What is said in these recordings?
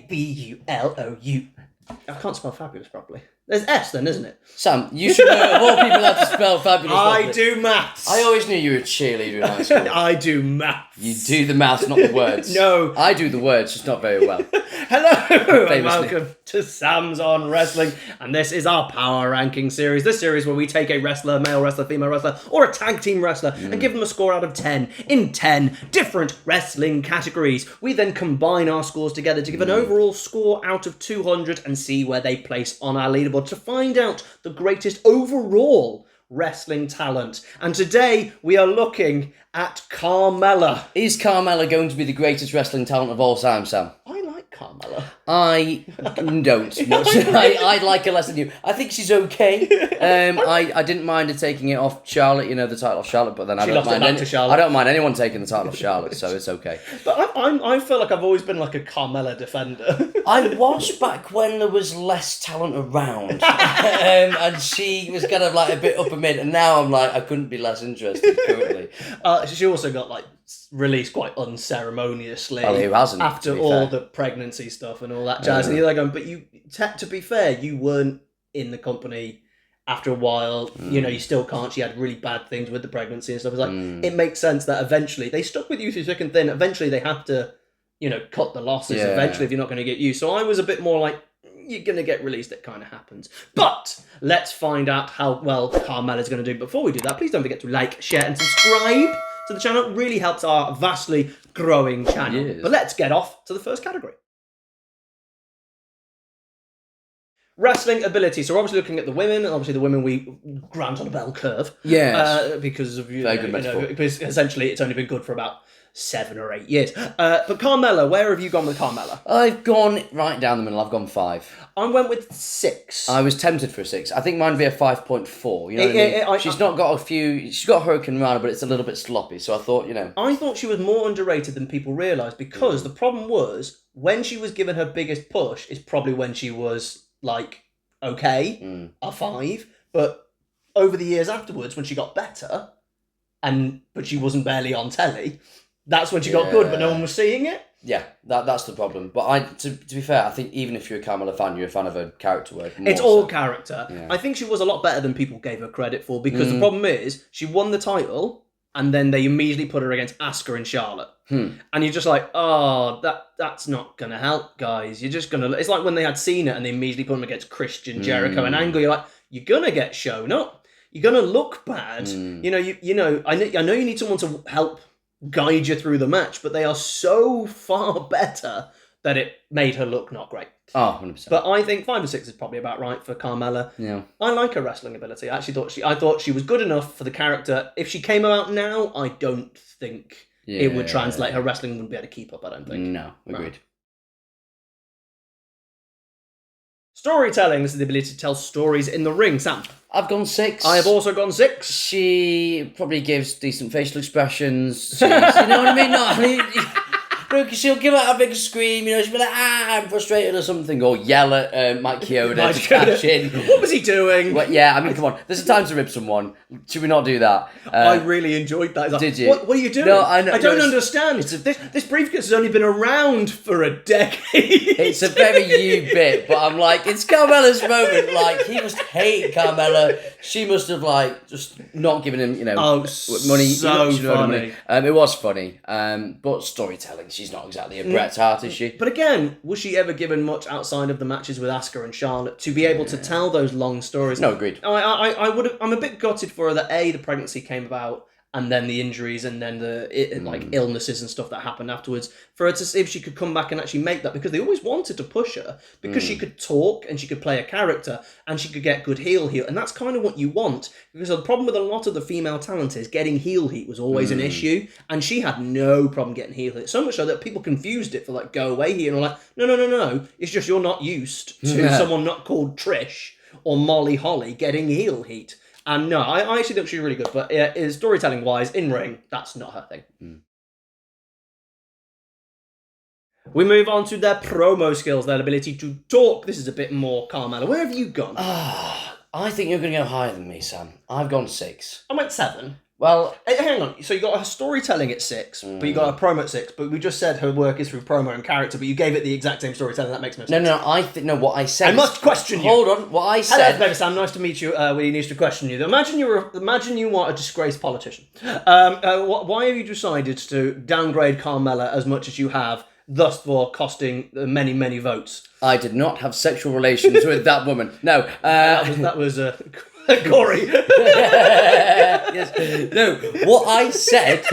F-A-B-U-L-O-U. I can't spell fabulous properly. There's S then, isn't it? Sam, you should know of all people how to spell fabulous properly. I do maths. I always knew you were a cheerleader in high school. I do maths. You do the maths, not the words. No. I do the words, just not very well. Hello and welcome to Sam's on Wrestling, and this is our power ranking series. This series where we take a wrestler, male wrestler, female wrestler, or a tag team wrestler and give them a score out of 10 in 10 different wrestling categories. We then combine our scores together to give an overall score out of 200 and see where they place on our leaderboard to find out the greatest overall wrestling talent. And today we are looking at Carmella. Is Carmella going to be the greatest wrestling talent of all time, Sam? I like Carmella. I don't much. I like her less than you. I think she's okay. I didn't mind her taking it off Charlotte, the title of Charlotte, but then I don't mind anyone taking the title of Charlotte, so it's okay. But I feel like I've always been like a Carmella defender. I watched back when there was less talent around, and she was kind of like a bit upper mid, and now I'm like, I couldn't be less interested currently. She also got like released quite unceremoniously. Well, who hasn't? After all the pregnancy stuff and all that jazz. And you're like, but to be fair, you weren't in the company after a while. You still can't. She had really bad things with the pregnancy and stuff. It's like, it makes sense that eventually they stuck with you through thick and thin. Eventually they have to, cut the losses eventually if you're not going to get you. So I was a bit more like, you're going to get released, it kind of happens. But let's find out how well Carmella's going to do. Before we do that, please don't forget to like, share and subscribe to the channel. It really helps our vastly growing channel. Yes. But let's get off to the first category. Wrestling ability. So we're obviously looking at the women, and obviously the women we grant on a bell curve. Yes. Because of because essentially it's only been good for about 7 or 8 years. But Carmella, where have you gone with Carmella? I've gone right down the middle. I've gone 5. I went with 6. I was tempted for a 6. I think mine would be a 5.4. You know what I mean? She's not got a few. She's got Hurricane Rana, but it's a little bit sloppy. So I thought, I thought she was more underrated than people realise, because the problem was when she was given her biggest push is probably when she was like, okay, a 5. But over the years afterwards, when she got better, but she wasn't barely on telly, that's when she got good, but no one was seeing it. Yeah, that's the problem. But to be fair, I think even if you're a Carmella fan, you're a fan of her character work. It's all character. Yeah. I think she was a lot better than people gave her credit for, because the problem is she won the title and then they immediately put her against Asuka and Charlotte. And you're just like, oh, that's not going to help, guys. You're just going to... It's like when they had Cena and they immediately put him against Christian, Jericho and Angle. You're like, you're going to get shown up. You're going to look bad. I know you need someone to help guide you through the match, but they are so far better that it made her look not great. Oh, 100%. But I think 5 or 6 is probably about right for Carmella. Yeah. I like her wrestling ability. I thought she was good enough for the character. If she came out now, I don't think it would translate. Her wrestling wouldn't be able to keep up, I don't think. No, agreed. Right. Storytelling. This is the ability to tell stories in the ring. Sam? I've gone 6. I have also gone 6. She probably gives decent facial expressions. You know what I mean? No, she'll give out a big scream, she'll be like, I'm frustrated or something, or yell at Mike Chioda to cash in. What was he doing? Well, come on. There's a time to rip someone. Should we not do that? I really enjoyed that. Like, did you? What are you doing? No, I know. I don't understand. This briefcase has only been around for a decade. It's a very you bit, but I'm like, it's Carmella's moment. Like, he must hate Carmella. She must have, just not given him, money. So funny. It was funny. But storytelling, she's not exactly a Bret Hart, is she? But again, was she ever given much outside of the matches with Asuka and Charlotte to be able to tell those long stories? No, agreed. I'm a bit gutted for her that the pregnancy came about, and then the injuries, and then the illnesses and stuff that happened afterwards, for her to see if she could come back and actually make that, because they always wanted to push her, because she could talk, and she could play a character, and she could get good heel, and that's kind of what you want, because the problem with a lot of the female talent is getting heel heat was always an issue, and she had no problem getting heel heat, so much so that people confused it for go away heat, and were like, no, it's just you're not used to someone not called Trish or Molly Holly getting heel heat. And no, I actually think she's really good, but storytelling-wise, in-ring, that's not her thing. We move on to their promo skills, their ability to talk. This is a bit more Carmella. Where have you gone? I think you're going to go higher than me, Sam. I've gone 6. I went 7. Well, hang on. So you got her storytelling at 6, but you got her promo at 6. But we just said her work is through promo and character. But you gave it the exact same storytelling. That makes no sense. No. What I said. I must question you. Hold on. What I said. Hello, Baby Sam. Nice to meet you. We need to question you. Imagine you are a disgraced politician. Why have you decided to downgrade Carmella as much as you have, thus for costing many, many votes? I did not have sexual relations with that woman. No. That was Corey. Yes. No. What I said.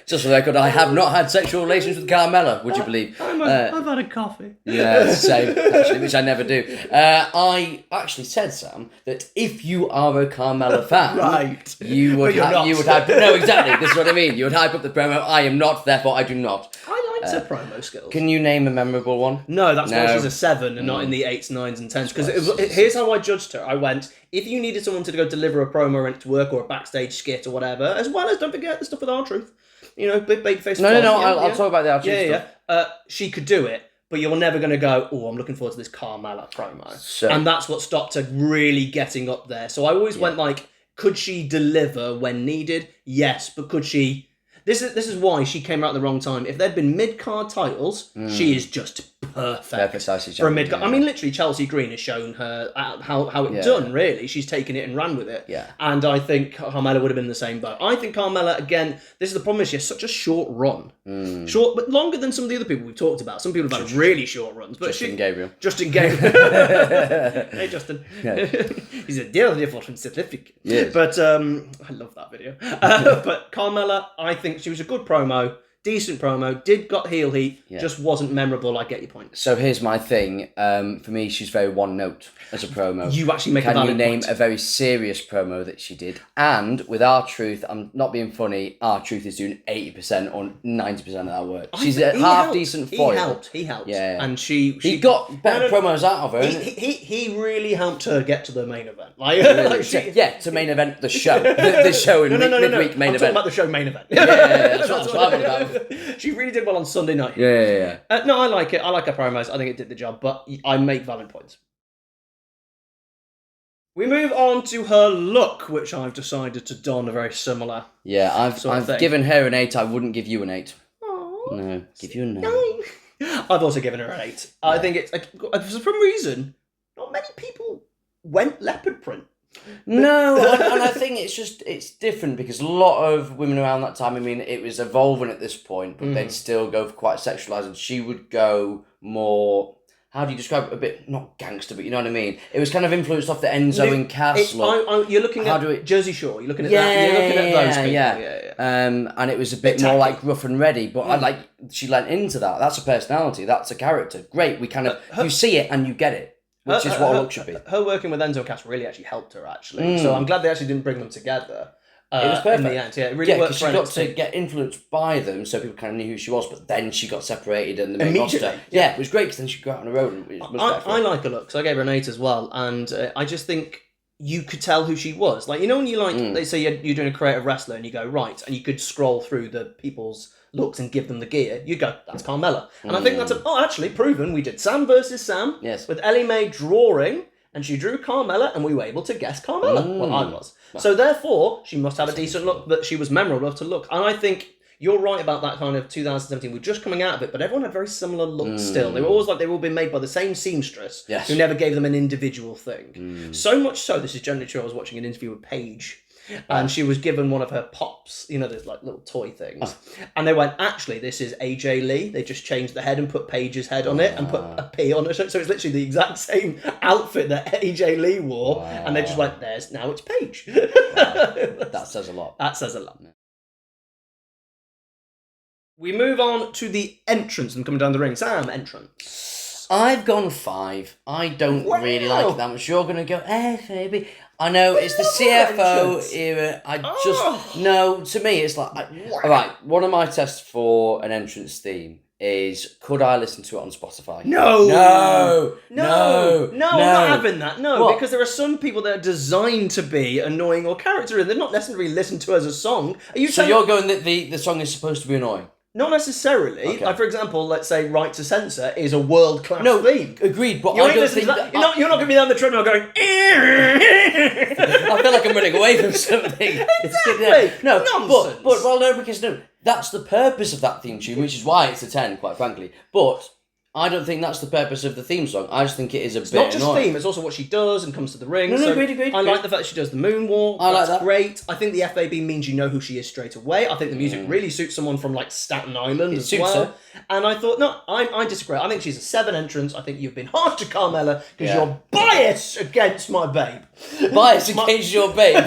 Just for the record, I have not had sexual relations with Carmella, would you believe? I've had a coffee. Yeah, same, actually, which I never do. I actually said, Sam, that if you are a Carmella fan, right, you would hype. No, exactly. This is what I mean. You would hype up the promo. I am not, therefore I do not. I liked her promo skills. Can you name a memorable one? No, that's why she's a 7 and not in the 8s, 9s, and 10s. Because here's how I judged her. I went, if you needed someone to go deliver a promo and it to work or a backstage skit or whatever, as well as don't forget the stuff with R-Truth. You know, big face. No. I'll talk about the R-Truth stuff. She could do it, but you're never going to go, oh, I'm looking forward to this Carmella promo. And that's what stopped her really getting up there. So I always went like, could she deliver when needed? Yes, but could she... This is why she came out at the wrong time. If there'd been mid-card titles, she is just perfect for a mid-card. I mean, literally, Chelsea Green has shown her how it's done, really. She's taken it and ran with it. Yeah. And I think Carmella would have been the same boat. I think Carmella, again, this is the problem, is she has such a short run. Short, but longer than some of the other people we've talked about. Some people have had really short runs. But Justin Gabriel. Hey, Justin. Yeah. He's a deal different certificate. Yes. But I love that video. But Carmella, I think she was a good promo, decent promo, got heel heat, just wasn't memorable. I get your point. So here's my thing. For me, she's very one note as a promo. You actually make a valid point. Can you name a very serious promo that she did? And with R-Truth, I'm not being funny, R-Truth is doing 80% or 90% of that work. She's a half-decent foil. He helped. Yeah. And she got better promos out of her. He really helped her get to the main event. To main event the show. The show in midweek main event. I'm talking about the show main event. That's what I'm talking about. She really did well on Sunday night. Yeah. No, I like it. I like her promos. I think it did the job, but I make valid points. We move on to her look, which I've decided to don a very similar. Yeah, I've given her an 8. I wouldn't give you an 8. Aww. No, give you a 9. I've also given her an 8. Yeah. I think it's for some reason not many people went leopard print. No, and I think it's different because a lot of women around that time, I mean, it was evolving at this point, but they'd still go for quite sexualised, and she would go more... How do you describe it? A bit, not gangster, but you know what I mean? It was kind of influenced off the Enzo and Cass look. You're looking at Jersey Shore. You're looking at that. You're looking at those people. Yeah. And it was a bit more like rough and ready, but she lent into that. That's a personality. That's a character. Great. We kind of, you see it and you get it, which is what a look should be. Her working with Enzo and Cass really actually helped her, actually. So I'm glad they actually didn't bring them together. It was perfect. In the end, it really worked. Because she got to get influenced by them, so people kind of knew who she was. But then she got separated and the main roster. Yeah, it was great because then she could go out on her own. And I like her look, so I gave her an 8 as well. And I just think you could tell who she was. Like, you know, when you they say you're doing a creative wrestler, and you go right, and you could scroll through the people's looks and give them the gear. You go, that's Carmella, and I think that's actually proven. We did Sam versus Sam, with Ellie Mae drawing. And she drew Carmella, and we were able to guess Carmella. Well, I was. So therefore, she must have a decent look, that she was memorable enough to look. And I think you're right about that kind of 2017. We're just coming out of it, but everyone had very similar looks still. They were always like they were all been made by the same seamstress, who never gave them an individual thing. So much so, this is generally true, I was watching an interview with Paige, and she was given one of her pops, you know, those like little toy things. And they went, actually, this is AJ Lee. They just changed the head and put Paige's head on it and put a P on it. So it's literally the exact same outfit that AJ Lee wore. And they just went, now it's Paige. That says a lot. That says a lot. We move on to the entrance and coming down the ring. Sam, entrance. I've gone 5. I don't really like it that much. You're going to go, baby. I know, it's the CFO era. No, to me, it's like... All right, one of my tests for an entrance theme is, could I listen to it on Spotify? No, not having that. No, because there are some people that are designed to be annoying or character, and they're not necessarily listened to as a song. You're going that the song is supposed to be annoying? Not necessarily. Okay. Like, for example, let's say Right to Censor is a world-class theme. Agreed, but I don't think... You're not going to be down the treadmill going... I feel like I'm running away from something. Exactly. No, nonsense. But well, no, because no, that's the purpose of that theme tune, which is why it's a 10, quite frankly. But I don't think that's the purpose of the theme song. I just think it is a bit annoying. It's not just theme, it's also what she does and comes to the ring. No, agreed. I like the fact that she does the moonwalk. I like That's that. great. I think the FAB means you know who she is straight away. I think the music really suits someone from like Staten Island as well. Her. And I thought, no, I disagree. I think she's a 7 entrance. I think you've been harsh to Carmella because you're biased against my babe. Biased against your babe?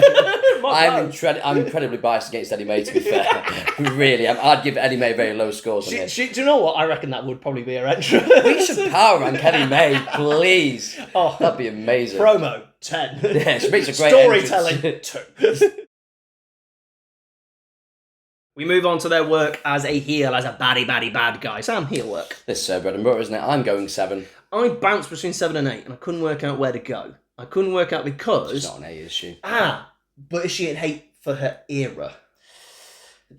I'm incredibly biased against Eddie May, to be fair. Really, I'd give Eddie May very low scores on this. Do you know what? I reckon that would probably be her entrance. We should power rank Eddie May, please. Oh, that'd be amazing. Promo 10. Yeah, she makes a great storytelling entrance. 2. We move on to their work as a heel, as a bad guy. Sam, heel work. This is bread and butter, isn't it? I'm going 7. I bounced between 7 and 8, and I couldn't work out where to go. I couldn't work out because... She's not an 8, is she? But is she an 8 for her era?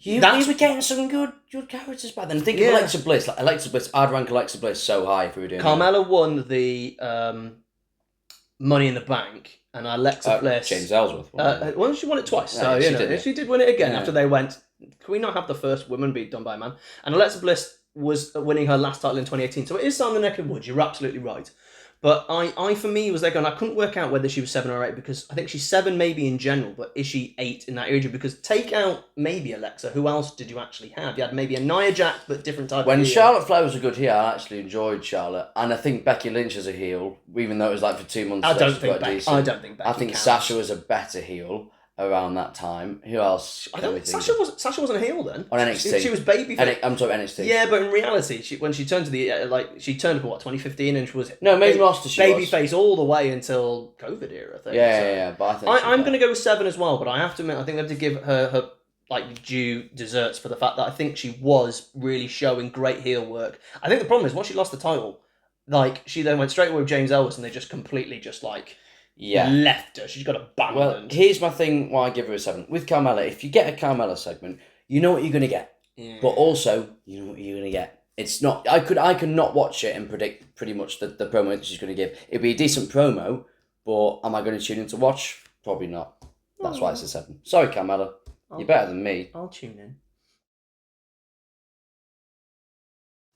We were getting some good characters back then. Think of Alexa Bliss. Like, Alexa Bliss, I'd rank Alexa Bliss so high if we were doing Carmella won the Money in the Bank, and Alexa Bliss... James Ellsworth won well, she won it twice, so she did win it again after they went... Can we not have the first woman be done by a man? And Alexa Bliss was winning her last title in 2018, so it is on the neck of the woods. You're absolutely right. But I for me, was there going, I couldn't work out whether she was 7 or 8, because I think she's 7 maybe in general, but is she 8 in that era? Because take out maybe Alexa, who else did you actually have? You had maybe a Nia Jax, but different type of heel. Charlotte Flair was a good heel, I actually enjoyed Charlotte. And I think Becky Lynch as a heel, even though it was like for 2 months. I don't think Becky I think Sasha was a better heel around that time. Who else? Sasha wasn't a heel then. On NXT. She was babyface. I'm talking NXT. Yeah, but in reality, when she turned to the she turned up 2015, and she was main roster. Babyface all the way until COVID era. I think. Yeah. But I think I'm going to go with 7 as well. But I have to admit, I think we have to give her like due desserts for the fact that I think she was really showing great heel work. I think the problem is once she lost the title, like she then went straight away with James Ellsworth, and they just completely just like. Left her. She's got abandoned. Well, here's my thing why I give her a 7. With Carmella, if you get a Carmella segment, you know what you're going to get. Yeah. But also, you know what you're going to get. It's not... I could not watch it and predict pretty much the promo that she's going to give. It'd be a decent promo, but am I going to tune in to watch? Probably not. That's why it's a 7. Sorry, Carmella. You're better than me. I'll tune in.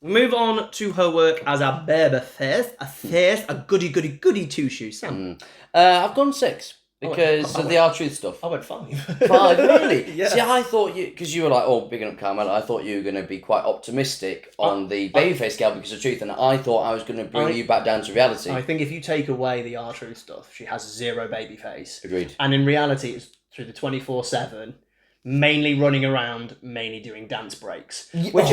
Move on to her work as a babyface, a goody two-shoes. Sam? I've gone 6 because of the R-Truth stuff. I went 5. 5, really? Yeah. See, I thought because you were like, bigging up Carmella, I thought you were going to be quite optimistic on the babyface scale because of Truth, and I thought I was going to bring you back down to reality. I think if you take away the R-Truth stuff, she has 0 babyface. Agreed. And in reality, it's through the 24/7. Mainly running around, mainly doing dance breaks, which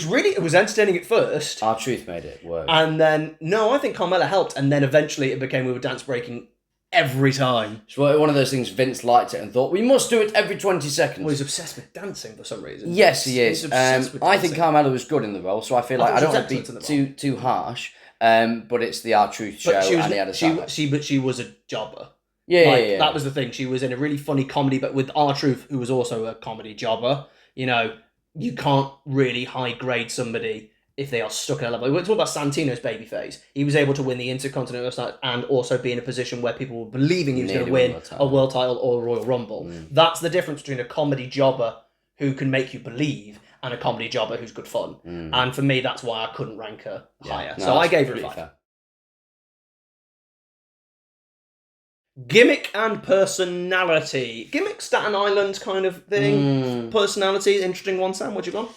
really it was entertaining at first. R-Truth made it work, and then I think Carmella helped, and then eventually it became we were dance breaking every time. It's one of those things. Vince liked it and thought we must do it every 20 seconds. Well, he's obsessed with dancing for some reason. Yes, he is. I think Carmella was good in the role, so I feel like I don't want to be too harsh. But it's the R-Truth show, and he had a she was a jobber. Yeah. That was the thing. She was in a really funny comedy, but with R-Truth, who was also a comedy jobber. You can't really high grade somebody if they are stuck at a level. We're talking about Santino's babyface. He was able to win the Intercontinental title and also be in a position where people were believing he was going to win a world title or a Royal Rumble. That's the difference between a comedy jobber who can make you believe and a comedy jobber who's good fun. And for me, that's why I couldn't rank her higher. So I gave her a 5. Fair. Gimmick and personality. Gimmick, Staten Island kind of thing. Personality, interesting one, Sam. What you gone?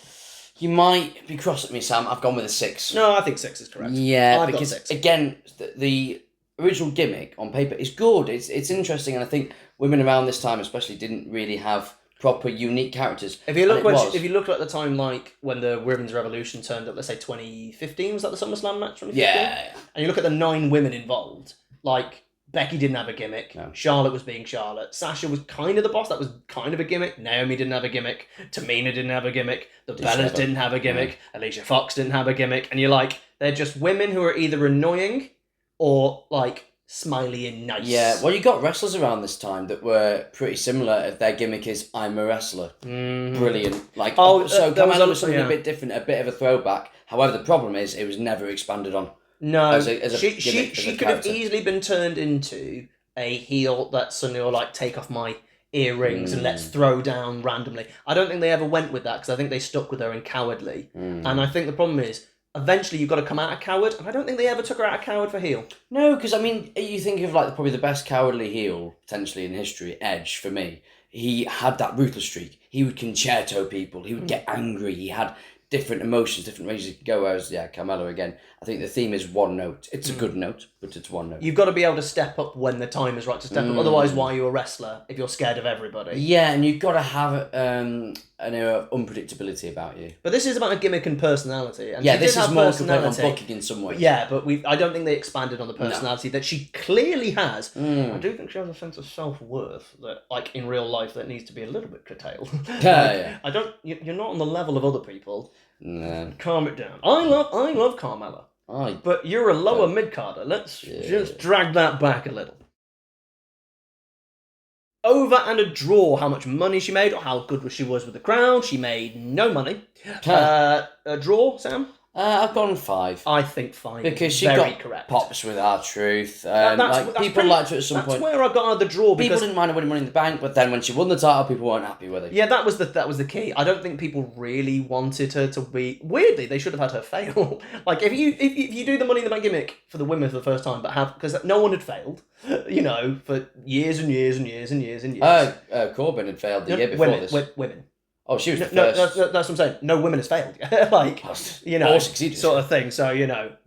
You might be cross at me, Sam. I've gone with a 6. No, I think 6 is correct. Yeah, because again, the original Gimmick on paper is good. It's interesting, and I think women around this time especially didn't really have proper unique characters. If you look at the time, like when the Women's Revolution turned up, let's say 2015, was that the SummerSlam match? 2015? Yeah. And you look at the 9 women involved, like Becky didn't have a gimmick. No. Charlotte was being Charlotte. Sasha was kind of the boss. That was kind of a gimmick. Naomi didn't have a gimmick. Tamina didn't have a gimmick. The Bellas didn't have a gimmick. Yeah. Alicia Fox didn't have a gimmick. And you're like, they're just women who are either annoying or like smiley and nice. Yeah, well, you got wrestlers around this time that were pretty similar. If their gimmick is "I'm a wrestler," brilliant. Like, so Carmella was something a bit different, a bit of a throwback. However, the problem is it was never expanded on. No, she could have easily been turned into a heel that suddenly will like take off my earrings and let's throw down randomly. I don't think they ever went with that because I think they stuck with her in Cowardly. And I think the problem is eventually you've got to come out a coward, and I don't think they ever took her out a coward for heel. No, because I mean, you think of like probably the best cowardly heel potentially in history, Edge for me. He had that ruthless streak. He would concerto people. He would get angry. He had different emotions, different ways he could go. Whereas, Carmella again, I think the theme is one note. It's a good note, but it's one note. You've got to be able to step up when the time is right to step up. Otherwise, why are you a wrestler if you're scared of everybody? Yeah, and you've got to have an unpredictability about you. But this is about a gimmick and personality. And this is more on booking in some way. Yeah, but I don't think they expanded on the personality that she clearly has. I do think she has a sense of self-worth that, like in real life, that needs to be a little bit curtailed. You're not on the level of other people. No. Calm it down. I love Carmella. But you're a lower mid-carder. Let's just drag that back a little. Over and a draw. How much money she made, or how good she was with the crowd. She made no money. A draw, Sam? I've gone 5. I think 5 because is she very got correct. pops with R-Truth. That's people liked her at some point. That's where I got her the draw. People didn't mind her winning Money in the Bank, but then when she won the title, people weren't happy with it. Yeah, that was the key. I don't think people really wanted her to be. Weirdly, they should have had her fail. Like if you do the Money in the Bank gimmick for the women for the first time, but because no one had failed, for years and years and years and years and years. Corbin had failed the year before this. Women. Oh, she was the first. No, that's what I'm saying. No women has failed. Or succeeded. Sort of thing. So,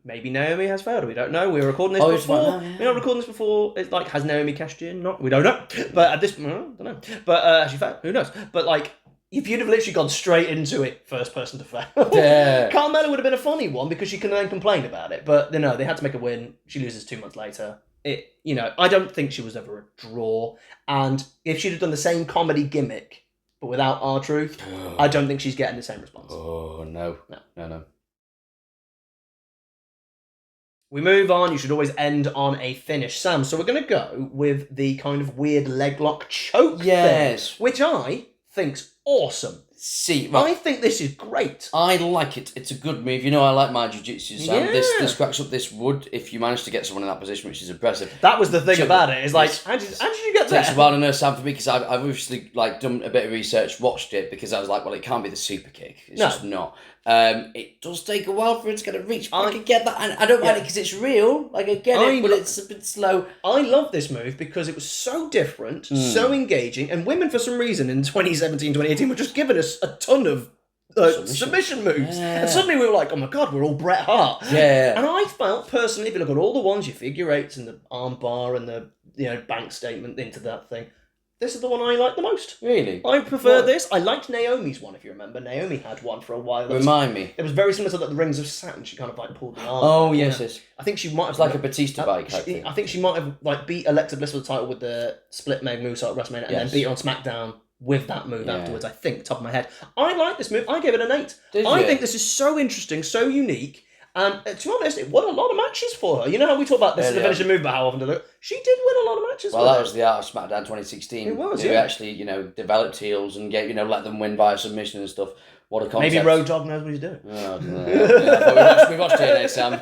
maybe Naomi has failed. We don't know. We were recording this before. We're not recording this before. It's like, has Naomi cashed in? Not. We don't know. But at this, I don't know. But she failed. Who knows? But like, if you'd have literally gone straight into it, first person to fail, Carmella would have been a funny one because she can then complain about it. But they had to make a win. She loses 2 months later. I don't think she was ever a draw. And if she'd have done the same comedy gimmick, but without R-Truth, I don't think she's getting the same response. Oh, no. We move on. You should always end on a finish. Sam, so we're going to go with the kind of weird leg lock choke thing, which I think's awesome. I think this is great. I like it. It's a good move. I like my jiu-jitsu, Sam. Yeah. This cracks up this wood if you manage to get someone in that position, which is impressive. That was the thing about it. It's like, how did you get there? Takes a while to know, Sam, for me, because I've obviously done a bit of research, watched it, because I was like, well, it can't be the super kick. It's just not. It does take a while for it to kind of reach. I can get that, and I don't mind it because it's real. I get it, but it's a bit slow. I love this move because it was so different, so engaging, and women, for some reason, in 2017, 2018, were just giving us a ton of submission moves. Yeah. And suddenly we were like, oh my God, we're all Bret Hart. Yeah. And I felt, personally, if you look at all the ones, your figure eights and the arm bar and the bank statement into that thing, this is the one I like the most. Really? I prefer this. I liked Naomi's one, if you remember. Naomi had one for a while. Remind me. It was very similar to the Rings of Saturn. She kind of pulled the arm. Oh, yes. I think she might have... It's like a Batista bike. I think she might have beat Alexa Bliss for the title with the split Meg movesault at WrestleMania and then beat her on SmackDown with that move afterwards, I think, top of my head. I like this move. I gave it an 8. I think this is so interesting, so unique. And to be honest, it won a lot of matches for her. You know how we talk about this is the finishing move, but how often do they? She did win a lot of matches. Well, that was the art of SmackDown 2016. It was, who actually, developed heels and let them win by submission and stuff. What a concept. Maybe Road Dogg knows what he's doing. Oh, I don't know. We watched TNA, Sam.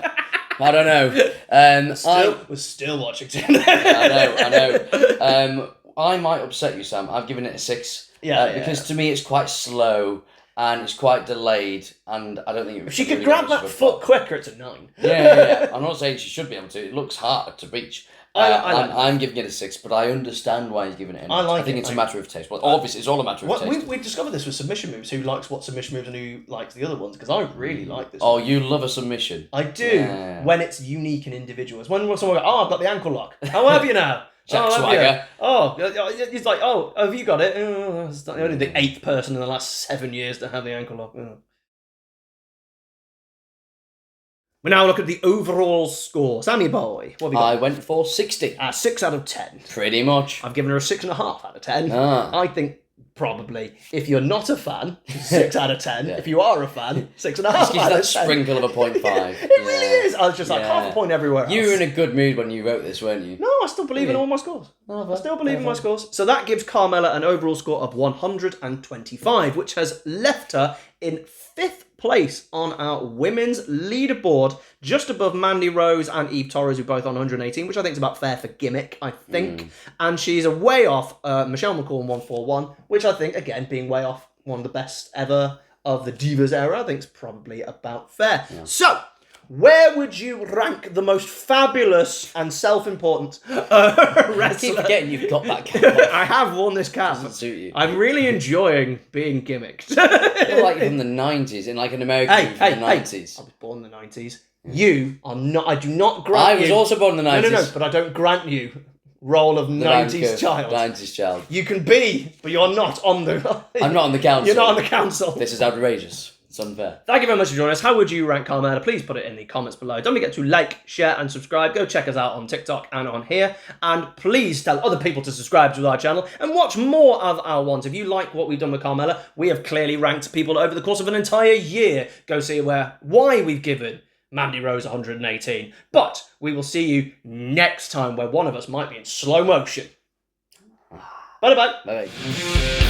I don't know. We're still watching TNA. I know. I might upset you, Sam. I've given it a 6. Because to me it's quite slow. And it's quite delayed, and I don't think... If she could grab that foot quicker, it's a 9. Yeah. I'm not saying she should be able to. It looks harder to reach. I'm giving it a 6, but I understand why he's giving it an 8. I think it's a matter of taste. Well, obviously, it's all a matter of taste. We've discovered this with submission moves. Who likes what submission moves and who likes the other ones? Because I really like this. Oh, you love a submission. I do, when it's unique and individual. It's when someone goes, I've got the ankle lock. How have you now? Jack Swagger. He's like, have you got it? It's only the 8th person in the last 7 years to have the ankle lock. We now look at the overall score. Sammy boy, what have you got? I went for 60. 6 out of 10. Pretty much. I've given her a 6.5 out of 10. I think probably. If you're not a fan, 6 out of 10. If you are a fan, 6.5 out of 10. That sprinkle of a 0.5. It really is. I was just like half a point everywhere else. You were in a good mood when you wrote this, weren't you? No, I still believe in all my scores. I still believe in my scores. So that gives Carmella an overall score of 125, which has left her in 5th place on our women's leaderboard, just above Mandy Rose and Eve Torres, who are both on 118, which I think is about fair for Gimmick, I think. And she's a way off Michelle McCall in 141, which I think, again, being way off one of the best ever of the Divas era, I think is probably about fair. Yeah. So, where would you rank the most fabulous and self-important wrestler? I keep forgetting you've got that cap. I have worn this cap. Doesn't suit you. I'm really enjoying being gimmicked. You're like from the 90s, in like an American movie from the 90s. I was born in the 90s. You are not. I do not grant you. I was also born in the 90s. No, but I don't grant you role of 90s child. 90s child. You can be, but you're not on the... I'm not on the council. You're not on the council. This is outrageous. It's unfair. Thank you very much for joining us. How would you rank Carmella? Please put it in the comments below. Don't forget to like, share, and subscribe. Go check us out on TikTok and on here. And please tell other people to subscribe to our channel and watch more of our ones. If you like what we've done with Carmella, we have clearly ranked people over the course of an entire year. Go see why we've given Mandy Rose 118. But we will see you next time, where one of us might be in slow motion. Bye-bye. Bye-bye.